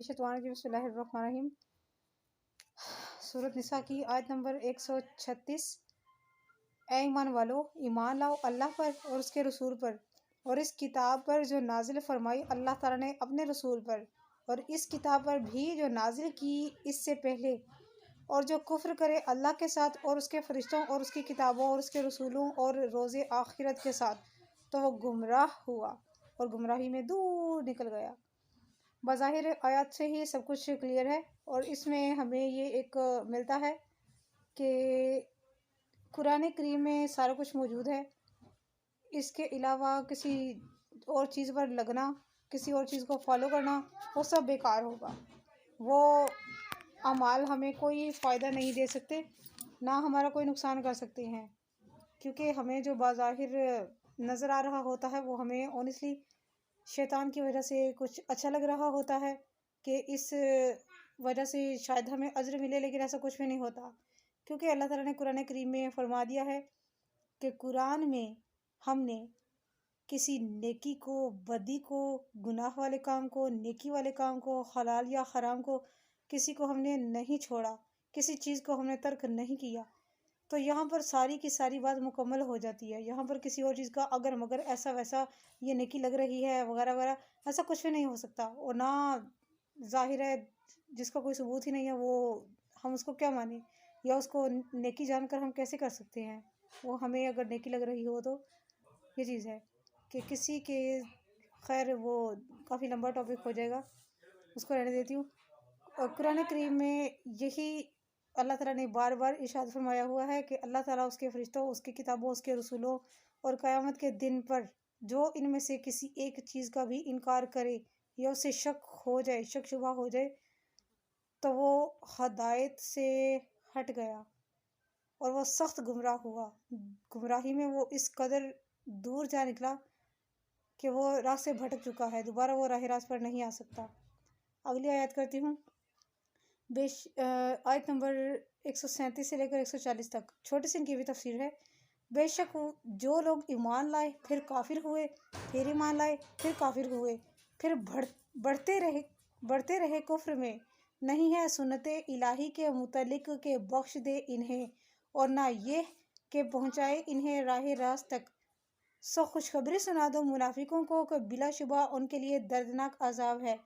بسم اللہ الرحمن الرحیم۔ سورۃ نساء کی آیت نمبر 136۔ اے ایمان والو، ایمان لاؤ اللہ پر اور اس کے رسول پر اور اس کتاب پر جو نازل فرمائی اللہ تعالیٰ نے اپنے رسول پر، اور اس کتاب پر بھی جو نازل کی اس سے پہلے، اور جو کفر کرے اللہ کے ساتھ اور اس کے فرشتوں اور اس کی کتابوں اور اس کے رسولوں اور روز آخرت کے ساتھ، تو وہ گمراہ ہوا اور گمراہی میں دور نکل گیا۔ بظاہر آیات سے ہی سب کچھ کلیئر ہے، اور اس میں ہمیں یہ ایک ملتا ہے کہ قرآن کریم میں سارا کچھ موجود ہے۔ اس کے علاوہ کسی اور چیز پر لگنا، کسی اور چیز کو فالو کرنا، وہ سب بیکار ہوگا۔ وہ اعمال ہمیں کوئی فائدہ نہیں دے سکتے، نہ ہمارا کوئی نقصان کر سکتے ہیں، کیونکہ ہمیں جو بظاہر نظر آ رہا ہوتا ہے وہ ہمیں اونیسٹلی شیطان کی وجہ سے کچھ اچھا لگ رہا ہوتا ہے کہ اس وجہ سے شاید ہمیں اجر ملے، لیکن ایسا کچھ بھی نہیں ہوتا، کیونکہ اللہ تعالیٰ نے قرآن کریم میں فرما دیا ہے کہ قرآن میں ہم نے کسی نیکی کو، بدی کو، گناہ والے کام کو، نیکی والے کام کو، حلال یا حرام کو، کسی کو ہم نے نہیں چھوڑا، کسی چیز کو ہم نے ترک نہیں کیا۔ تو یہاں پر ساری کی ساری بات مکمل ہو جاتی ہے۔ یہاں پر کسی اور چیز کا اگر مگر ایسا ویسا یہ نیکی لگ رہی ہے وغیرہ وغیرہ، ایسا کچھ بھی نہیں ہو سکتا، اور نہ ظاہر ہے جس کا کوئی ثبوت ہی نہیں ہے وہ ہم اس کو کیا مانیں، یا اس کو نیکی جان کر ہم کیسے کر سکتے ہیں۔ وہ ہمیں اگر نیکی لگ رہی ہو تو یہ چیز ہے کہ کسی کے، خیر وہ کافی لمبا ٹاپک ہو جائے گا، اس کو رہنے دیتی ہوں۔ اور قرآن کریم میں یہی اللہ تعالیٰ نے بار بار ارشاد فرمایا ہوا ہے کہ اللہ تعالیٰ اس کے فرشتوں، اس کی کتابوں، اس کے رسولوں اور قیامت کے دن پر جو ان میں سے کسی ایک چیز کا بھی انکار کرے یا اسے شک ہو جائے، شک شبہ ہو جائے، تو وہ ہدایت سے ہٹ گیا اور وہ سخت گمراہ ہوا۔ گمراہی میں وہ اس قدر دور جا نکلا کہ وہ راہ سے بھٹک چکا ہے، دوبارہ وہ راہ راست پر نہیں آ سکتا۔ اگلی آیت کرتی ہوں، آیت نمبر 137 سے لے کر 140 تک، چھوٹی سی ان کی بھی تفسیر ہے۔ بے شک جو لوگ ایمان لائے پھر کافر ہوئے، پھر ایمان لائے پھر کافر ہوئے، پھر بڑھتے رہے کفر میں، نہیں ہے سنت الہی کے متعلق کہ بخش دے انہیں، اور نہ یہ کہ پہنچائے انہیں راہ راست تک۔ سو خوشخبری سنا دو منافقوں کو کہ بلا شبہ ان کے لیے دردناک عذاب ہے۔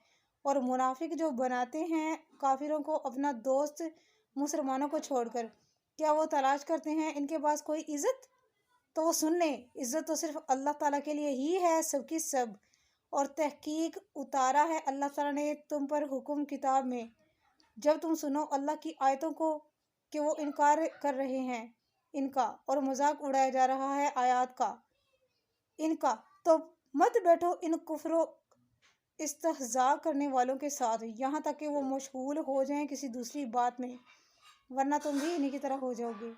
اور منافق جو بناتے ہیں کافروں کو اپنا دوست مسلمانوں کو چھوڑ کر، کیا وہ تلاش کرتے ہیں ان کے پاس کوئی عزت؟ تو وہ سن لیں، عزت تو صرف اللہ تعالیٰ کے لیے ہی ہے، سب کی سب۔ اور تحقیق اتارا ہے اللہ تعالیٰ نے تم پر حکم کتاب میں، جب تم سنو اللہ کی آیتوں کو کہ وہ انکار کر رہے ہیں ان کا، اور مذاق اڑایا جا رہا ہے آیات کا ان کا، تو مت بیٹھو ان کفر و استہزاء کرنے والوں کے ساتھ یہاں تک کہ وہ مشغول ہو جائیں کسی دوسری بات میں، ورنہ تم بھی انہی کی طرح ہو جاؤ گے۔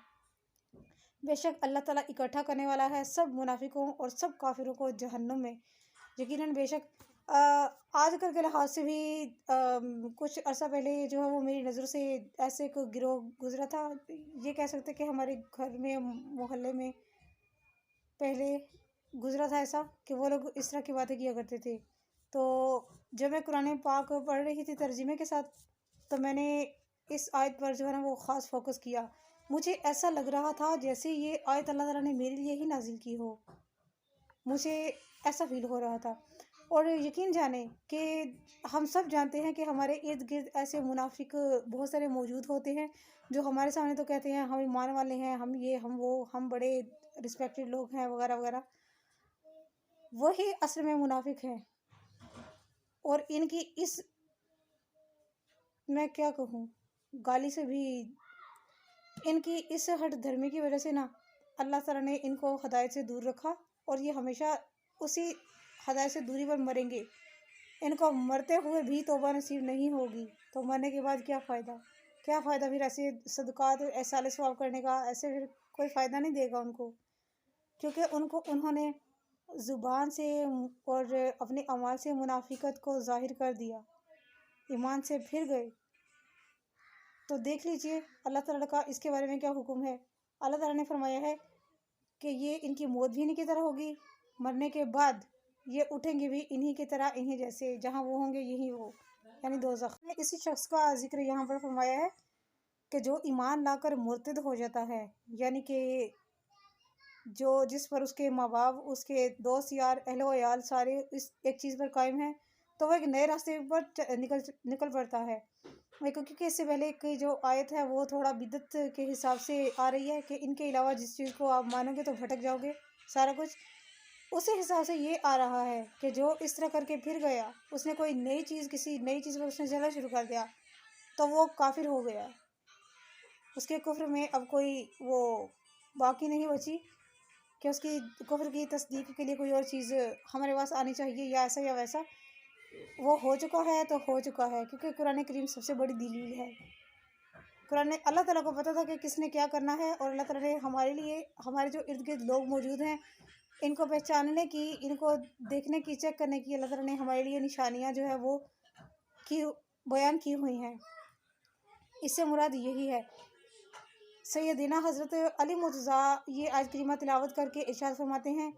بے شک اللہ تعالیٰ اکٹھا کرنے والا ہے سب منافقوں اور سب کافروں کو جہنم میں۔ یقیناً بے شک آج کل کے لحاظ سے بھی کچھ عرصہ پہلے جو ہے وہ میری نظر سے ایسے کوئی گروہ گزرا تھا، یہ کہہ سکتے کہ ہمارے گھر میں، محلے میں پہلے گزرا تھا ایسا کہ وہ لوگ اس طرح کی باتیں کیا کرتے تھے۔ تو جب میں قرآن پاک پڑھ رہی تھی ترجمے کے ساتھ، تو میں نے اس آیت پر جو ہے نا وہ خاص فوکس کیا۔ مجھے ایسا لگ رہا تھا جیسے یہ آیت اللہ تعالیٰ نے میرے لیے ہی نازل کی ہو، مجھے ایسا فیل ہو رہا تھا۔ اور یقین جانیں کہ ہم سب جانتے ہیں کہ ہمارے ارد گرد ایسے منافق بہت سارے موجود ہوتے ہیں جو ہمارے سامنے تو کہتے ہیں ہم ایمان والے ہیں، ہم یہ ہم وہ، ہم بڑے رسپیکٹڈ لوگ ہیں وغیرہ وغیرہ، وہی اصل میں منافق ہیں۔ اور ان کی اس، میں کیا کہوں، گالی سے بھی، ان کی اس ہٹ دھرمی کی وجہ سے نا اللہ تعالیٰ نے ان کو ہدایت سے دور رکھا، اور یہ ہمیشہ اسی ہدایت سے دوری پر مریں گے۔ ان کو مرتے ہوئے بھی توبہ نصیب نہیں ہوگی، تو مرنے کے بعد کیا فائدہ؟ کیا فائدہ پھر ایسے صدقات ایسال ثواب کرنے کا؟ ایسے پھر کوئی فائدہ نہیں دے گا ان کو، کیونکہ انہوں نے زبان سے اور اپنے اعمال سے منافقت کو ظاہر کر دیا، ایمان سے پھر گئے۔ تو دیکھ لیجئے اللہ تعالیٰ کا اس کے بارے میں کیا حکم ہے۔ اللہ تعالیٰ نے فرمایا ہے کہ یہ ان کی موت بھی انہی کی طرح ہوگی، مرنے کے بعد یہ اٹھیں گے بھی انہی کی طرح، انہی جیسے، جہاں وہ ہوں گے یہی وہ۔ یعنی دوزخ نے اسی شخص کا ذکر یہاں پر فرمایا ہے کہ جو ایمان لا کر مرتد ہو جاتا ہے، یعنی کہ جس پر اس کے ماں باپ، اس کے دوست یار، اہل و عیال سارے اس ایک چیز پر قائم ہیں، تو وہ ایک نئے راستے پر نکل پڑتا ہے۔ کیونکہ اس سے پہلے کی جو آیت ہے وہ تھوڑا بدعت کے حساب سے آ رہی ہے کہ ان کے علاوہ جس چیز کو آپ مانو گے تو بھٹک جاؤ گے سارا کچھ، اسی حساب سے یہ آ رہا ہے کہ جو اس طرح کر کے پھر گیا، اس نے کوئی نئی چیز، کسی نئی چیز پر اس نے چلنا شروع کر دیا تو وہ کافر ہو گیا۔ اس کے کفر میں اب کوئی وہ باقی نہیں بچی کہ اس کی کفر کی تصدیق کے لیے کوئی اور چیز ہمارے پاس آنی چاہیے یا ایسا یا ویسا۔ وہ ہو چکا ہے تو ہو چکا ہے، کیونکہ قرآن کریم سب سے بڑی دلیل ہے۔ قرآن اللہ تعالیٰ کو پتہ تھا کہ کس نے کیا کرنا ہے، اور اللہ تعالیٰ نے ہمارے لیے، ہمارے جو ارد گرد لوگ موجود ہیں ان کو پہچاننے کی، ان کو دیکھنے کی، چیک کرنے کی اللہ تعالیٰ نے ہمارے لیے نشانیاں جو ہے وہ بیان کی ہوئی ہیں۔ اس سے مراد یہی ہے۔ سیدنا حضرت علی مرتضیٰ یہ آیت کریمہ تلاوت کر کے ارشاد فرماتے ہیں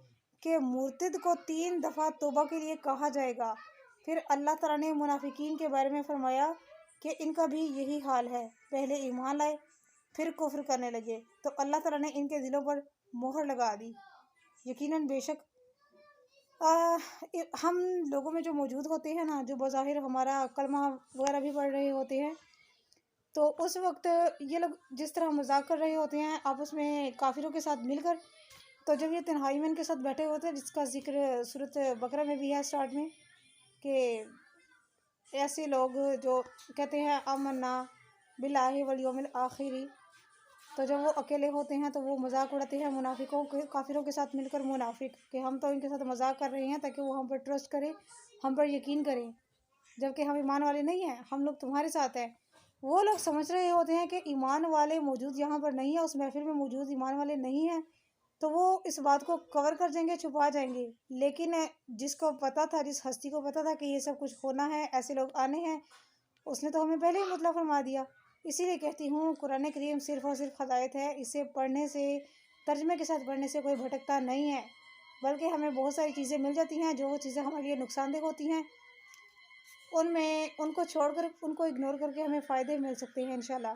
کہ مرتد کو 3 دفعہ توبہ کے لیے کہا جائے گا۔ پھر اللہ تعالیٰ نے منافقین کے بارے میں فرمایا کہ ان کا بھی یہی حال ہے، پہلے ایمان لائے پھر کفر کرنے لگے تو اللہ تعالیٰ نے ان کے دلوں پر مہر لگا دی۔ یقیناً بے شک ہم لوگوں میں جو موجود ہوتے ہیں نا، جو بظاہر ہمارا کلمہ وغیرہ بھی پڑھ رہے ہوتے ہیں، تو اس وقت یہ لوگ جس طرح مذاق کر رہے ہوتے ہیں آپس میں کافروں کے ساتھ مل کر، تو جب یہ تنہائی میں ان کے ساتھ بیٹھے ہوتے ہیں، جس کا ذکر سورۃ بقرہ میں بھی ہے اسٹارٹ میں، کہ ایسے لوگ جو کہتے ہیں آمنا باللہ والیوم الآخر، تو جب وہ اکیلے ہوتے ہیں تو وہ مذاق اڑاتے ہیں منافقوں کے، کافروں کے ساتھ مل کر، منافق کہ ہم تو ان کے ساتھ مذاق کر رہے ہیں تاکہ وہ ہم پر ٹرسٹ کریں، ہم پر یقین کریں، جبکہ ہم ایمان والے نہیں ہیں، ہم لوگ تمہارے ساتھ ہیں۔ وہ لوگ سمجھ رہے ہوتے ہیں کہ ایمان والے موجود یہاں پر نہیں ہیں، اس محفل میں موجود ایمان والے نہیں ہیں، تو وہ اس بات کو کور کر جائیں گے، چھپا جائیں گے۔ لیکن جس کو پتا تھا، جس ہستی کو پتا تھا کہ یہ سب کچھ ہونا ہے، ایسے لوگ آنے ہیں، اس نے تو ہمیں پہلے ہی مطلع فرما دیا۔ اسی لیے کہتی ہوں قرآن کریم صرف اور صرف ہدایت ہے، اسے پڑھنے سے، ترجمے کے ساتھ پڑھنے سے کوئی بھٹکتا نہیں ہے، بلکہ ہمیں بہت ساری چیزیں مل جاتی ہیں، جو چیزیں ہمارے لیے نقصان دہ ہوتی ہیں ان کو چھوڑ کر، ان کو اگنور کر کے ہمیں فائدے مل سکتے ہیں انشاءاللہ۔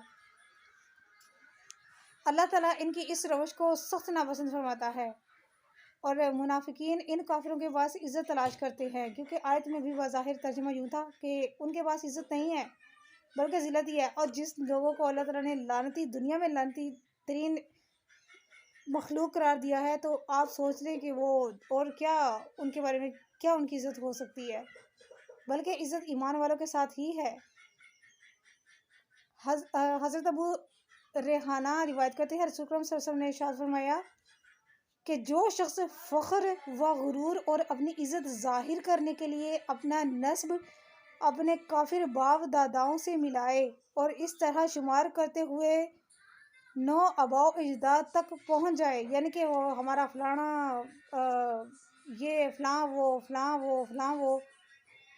اللہ تعالیٰ ان کی اس روش کو سخت ناپسند فرماتا ہے، اور منافقین ان کافروں کے پاس عزت تلاش کرتے ہیں، کیونکہ آیت میں بھی بظاہر ترجمہ یوں تھا کہ ان کے پاس عزت نہیں ہے بلکہ ذلت ہی ہے۔ اور جس لوگوں کو اللہ تعالیٰ نے لعنتی، دنیا میں لعنتی ترین مخلوق قرار دیا ہے، تو آپ سوچ لیں کہ وہ اور کیا ان کے بارے میں، کیا ان کی عزت ہو سکتی ہے، بلکہ عزت ایمان والوں کے ساتھ ہی ہے۔ حضرت ابو ریحانہ روایت کرتے ہیں، رسول اکرم صلی اللہ علیہ وسلم نے ارشاد فرمایا کہ جو شخص فخر و غرور اور اپنی عزت ظاہر کرنے کے لیے اپنا نسب اپنے کافر باپ داداؤں سے ملائے اور اس طرح شمار کرتے ہوئے 9 آباء و اجداد تک پہنچ جائے، یعنی کہ وہ ہمارا فلانا یہ فلاں وہ فلاں وہ فلاں وہ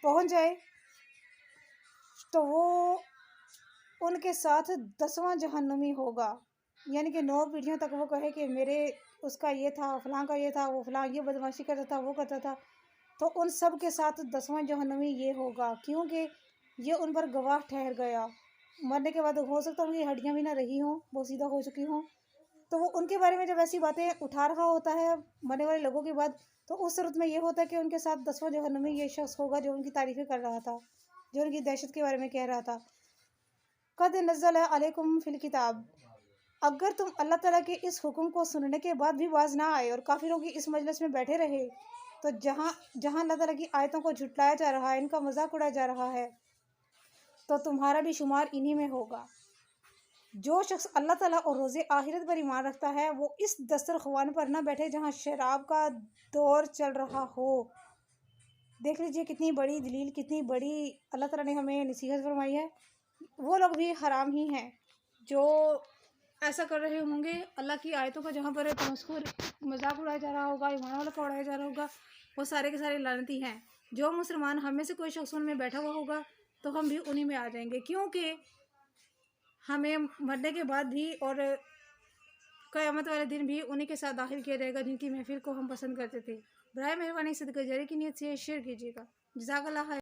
پہنچ جائے، تو وہ ان کے ساتھ 10واں جہنمی ہوگا۔ یعنی کہ 9 پیڑھیوں تک وہ کہے کہ میرے اس کا یہ تھا، فلاں کا یہ تھا، وہ فلاں یہ بدمعاشی کرتا تھا، وہ کرتا تھا، تو ان سب کے ساتھ 10واں جہنمی یہ ہوگا، کیونکہ یہ ان پر گواہ ٹھہر گیا۔ مرنے کے بعد ہو سکتا ہے ان کی ہڈیاں بھی نہ رہی ہوں، وہ سیدھا ہو چکی ہوں، تو وہ ان کے بارے میں جب ایسی باتیں اٹھا رہا ہوتا ہے مرنے والے لوگوں کے بعد، تو اس صورت میں یہ ہوتا ہے کہ ان کے ساتھ 10واں جہنمی یہ شخص ہوگا جو ان کی تعریفیں کر رہا تھا، جو ان کی دہشت کے بارے میں کہہ رہا تھا۔ قد نزل علیکم فی الکتاب، اگر تم اللہ تعالیٰ کے اس حکم کو سننے کے بعد بھی باز نہ آئے اور کافروں کی اس مجلس میں بیٹھے رہے، تو جہاں اللہ تعالیٰ کی آیتوں کو جھٹلایا جا رہا ہے، ان کا مذاق اڑایا جا رہا ہے، تو تمہارا بھی شمار انہی میں ہوگا۔ جو شخص اللہ تعالیٰ اور روز آخرت پر ایمان رکھتا ہے، وہ اس دسترخوان پر نہ بیٹھے جہاں شراب کا دور چل رہا ہو۔ دیکھ لیجئے کتنی بڑی دلیل، کتنی بڑی اللہ تعالیٰ نے ہمیں نصیحت فرمائی ہے۔ وہ لوگ بھی حرام ہی ہیں جو ایسا کر رہے ہوں گے، اللہ کی آیتوں کا جہاں پر تمسخر، مذاق اڑایا جا رہا ہوگا، ایمان والوں کا اڑایا جا رہا ہوگا، وہ سارے کے سارے لعنتی ہیں۔ جو مسلمان ہم میں سے کوئی شخص ان میں بیٹھا ہوا ہوگا تو ہم بھی انہی میں آ جائیں گے، کیونکہ ہمیں مرنے کے بعد بھی اور قیامت والے دن بھی انہی کے ساتھ داخل کیا جائے گا جن کی محفل کو ہم پسند کرتے تھے۔ برائے مہربانی صدقہ جاری کی نیت سے شیئر کیجیے گا۔ جزاک اللہ خیر۔